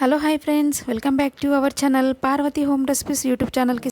Hello hi friends, welcome back to our channel Parvathi home recipes YouTube ఛానల్కి.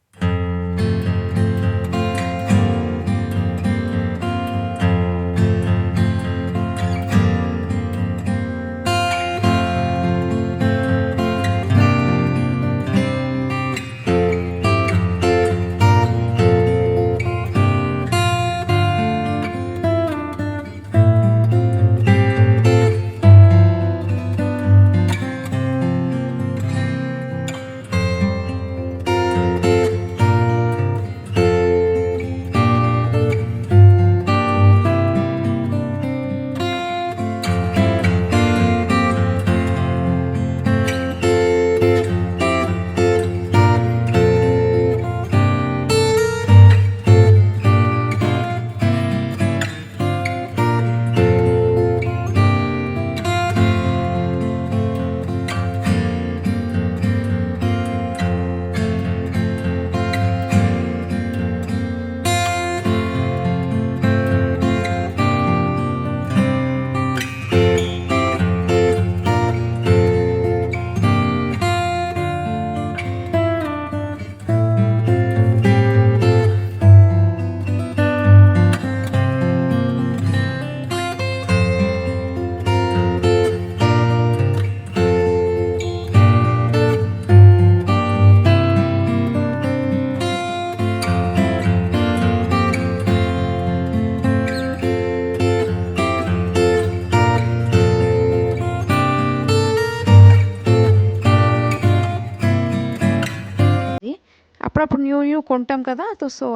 అప్పుడప్పుడు new కొంటాం కదా, సో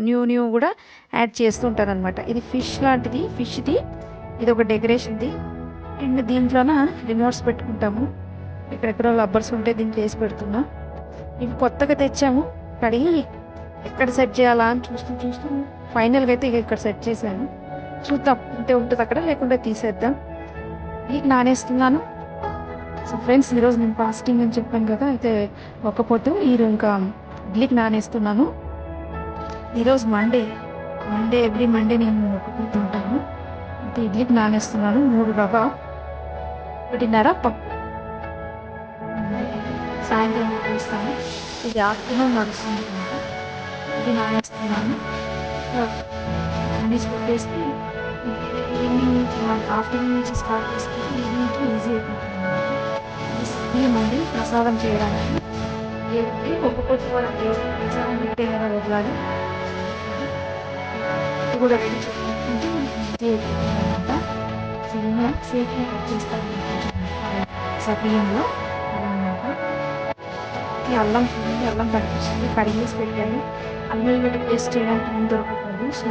న్యూ కూడా యాడ్ చేస్తుంటాను అనమాట. ఇది ఫిష్ లాంటిది, ఫిష్ది ఇది ఒక డెకరేషన్ది. అండ్ దీంట్లోన రిమోట్స్ పెట్టుకుంటాము. ఎక్కడెక్కడో లబ్బర్స్ ఉంటే దీంట్లో వేసి పెడుతున్నా. ఇవి కొత్తగా తెచ్చాము, కడిగి ఎక్కడ సెట్ చేయాలా అని చూస్తూ ఫైనల్గా అయితే ఇక్కడ సెట్ చేశాను. చూద్దాం ఉంటే ఉంటుంది అక్కడ, లేకుంటే తీసేద్దాం. ఇవి నానేస్తున్నాను. సో ఫ్రెండ్స్, ఈరోజు నేను ఫాస్టింగ్ అని చెప్పాను కదా, అయితే ఒక్కపోతే ఇంకా ఇడ్లీకి నానేస్తున్నాను. ఈరోజు మండే ఎవ్రీ మండే నేను ఒప్పుకుంటుంటాను. అయితే ఇడ్లీకి నానేస్తున్నాను. 3 రవ్వ, 1.5 పప్పు. సాయంత్రం వేస్తాను. ఇది ఆఫ్టర్నూన్ నడుస్తుంది. ఇది నానేస్తున్నాను. అన్నీ పెట్టేసి ఈవినింగ్ ఆఫ్టర్నూన్ నుంచి స్టార్ట్ చేసుకుంటే ఈవినింగ్కి ఈజీ అయిపోతుంది. మళ్ళీ ప్రసాదం చేయడానికి ఒక్కొక్కటి వాళ్ళకి ప్రసాదం పెట్టే వదలాలి. ఇది కూడా రెడీ చేసుకుంటే ఈజీ అయిపోతుంది అనమాట. సేఫ్గా కట్ చేస్తాను సబియంలో అనమాట. అల్లం కనిపిస్తుంది, కడిగేసి పెట్టాను. అల్లం పేస్ట్ చేయడానికి ముందు దొరకదు, సో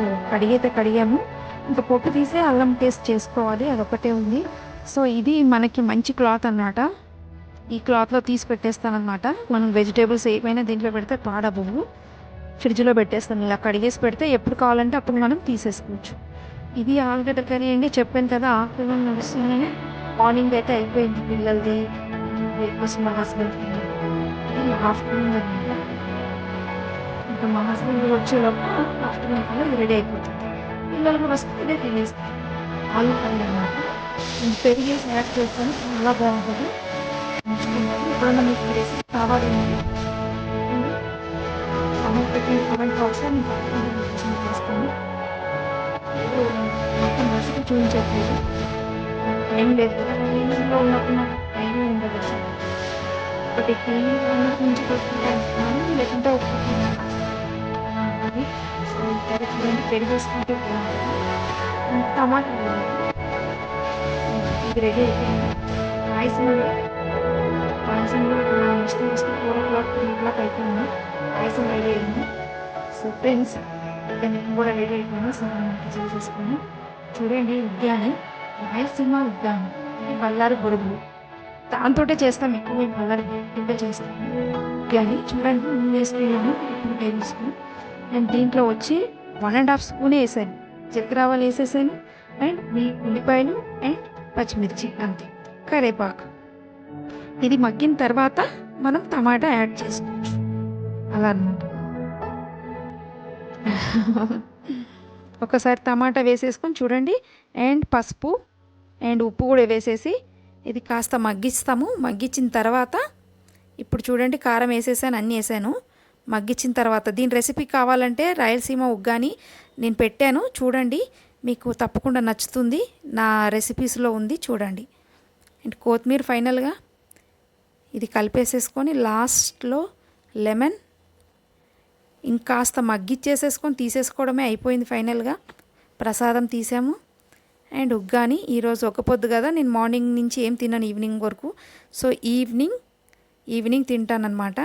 కడిగాము. ఇంకా పొట్టు తీసే అల్లం పేస్ట్ చేసుకోవాలి, అదొకటే ఉంది. సో ఇది మనకి మంచి క్లాత్ అన్నమాట. ఈ క్లాత్లో తీసి పెట్టేస్తానమాట. మనం వెజిటేబుల్స్ ఏమైనా దీంట్లో పెడితే పాడబోవు. ఫ్రిడ్జ్లో పెట్టేస్తాను. ఇలా కడిగేసి పెడితే ఎప్పుడు కావాలంటే అప్పుడు మనం తీసేసుకోవచ్చు. ఇది ఆలుగడ్డ కర్రీ అండి. చెప్పాను కదా, ఆఫ్టర్నూన్ నడుస్తున్నానే. మార్నింగ్ అయితే అయిపోయింది పిల్లలది, బ్రేక్ఫాస్ట్ మా హస్బెండ్కి. ఇది ఆఫ్టర్నూన్ అనమాట. ఇంకా మా హస్బెండ్ వచ్చేలోపు ఆఫ్టర్నూన్ కల్లా రెడీ అయిపోతుంది. పిల్లలు కూడా వస్తే ఇదే తినేస్తాను. ఆలు కర్రీ అనమాట. పెరిగేసి యాడ్ చేస్తాను, చాలా బాగుంటుంది. ఎప్పుడన్నా మీకు వేసి కావాలి అమౌంట్ పెట్టి కమెంట్ బాక్స్లో మీకు వేస్తాను. మొత్తం రెసిపీ చూపించట్లేదు, ఏం లేదు కదా. క్లీనింగ్లో ఉన్నప్పుడు నాకు టైమే ఉండదు అసలు. ఒకటి క్లీనింగ్ ఉన్నప్పుడు నుంచి పెట్టుకుంటాను, లేకుంటే ఒప్పుకుంటున్నాను. సో డైరెక్ట్ పెరిగేసుకుంటే బాగుంటుంది. టమాటా ఇది రెడీ అయిపోయింది. పాయసం కూడా నెక్స్ట్ 4 o'clock 3 o'clock అయిపోయింది. పాయసం రెడీ అయింది. సో ఫ్రెండ్స్, ఇక నేను కూడా రెడీ అయిపోయాను. సో కిచెన్ చేసుకుని చూడండి. ఉద్యానం, రాయలసీమ ఉద్యానం, బళ్ళారి బొరుగులు, దాంతో చేస్తాం ఎక్కువ. మేము బళ్ళారి బొరుగుతో చేస్తాము. ఉద్యాన్ని చూడండి, వేసుకున్నాను 2 టేబుల్ స్పూన్. నేను దీంట్లో వచ్చి 1.5 స్పూన్ వేసాను. జీలకర్రలు వేసేసాను. అండ్ ఉల్లిపాయలు అండ్ పచ్చిమిర్చి, అంతే. కరివేపాకు. ఇది మగ్గిన తర్వాత మనం టమాటా యాడ్ చేసుకోవచ్చు, అలా అన్నమాట. ఒకసారి టమాటా వేసేసుకొని చూడండి. అండ్ పసుపు అండ్ ఉప్పు కూడా వేసేసి ఇది కాస్త మగ్గిస్తాము. మగ్గించిన తర్వాత ఇప్పుడు చూడండి కారం వేసేసాను, అన్నీ వేసాను. మగ్గించిన తర్వాత దీని రెసిపీ కావాలంటే రాయలసీమ ఉగ్గాని నేను పెట్టాను చూడండి, మీకు తప్పకుండా నచ్చుతుంది. నా రెసిపీస్లో ఉంది చూడండి. అండ్ కొత్తిమీర ఫైనల్గా ఇది కలిపేసేసుకొని లాస్ట్లో లెమన్ ఇంకాస్త మగ్గిచ్చేసేసుకొని తీసేసుకోవడమే అయిపోయింది. ఫైనల్గా ప్రసాదం తీసాము. అండ్ ఉగ్గాని ఈరోజు ఒక పొద్దు కదా, నేను మార్నింగ్ నుంచి ఏం తిన్నాను ఈవినింగ్ వరకు. సో ఈవినింగ్ తింటానన్నమాట.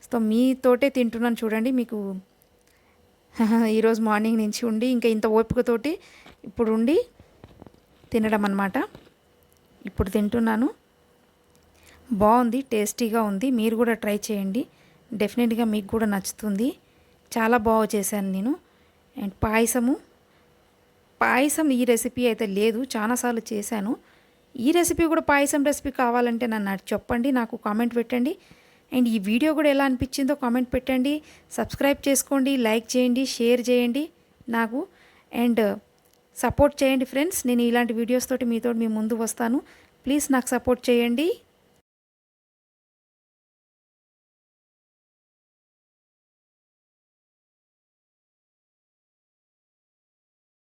సో మీతోటే తింటున్నాను చూడండి. మీకు ఈరోజు మార్నింగ్ నుంచి ఉండి ఇంకా ఇంత ఓపికతోటి ఇప్పుడు ఉండి తినడం అన్నమాట. ఇప్పుడు తింటున్నాను. బాగుంది, టేస్టీగా ఉంది. మీరు కూడా ట్రై చేయండి, డెఫినెట్గా మీకు కూడా నచ్చుతుంది. చాలా బాగా చేశాను నేను. అండ్ పాయసం ఈ రెసిపీ అయితే లేదు, చాలాసార్లు చేశాను. ఈ రెసిపీ కూడా పాయసం రెసిపీ కావాలంటే నన్ను చెప్పండి, నాకు కామెంట్ పెట్టండి. అండ్ ఈ వీడియో కూడా ఎలా అనిపించిందో కామెంట్ పెట్టండి. సబ్స్క్రైబ్ చేసుకోండి, లైక్ చేయండి, షేర్ చేయండి నాకు. అండ్ సపోర్ట్ చేయండి ఫ్రెండ్స్. నేను ఇలాంటి వీడియోస్ తోటి మీ ముందు వస్తాను. ప్లీజ్ నాకు సపోర్ట్ చేయండి.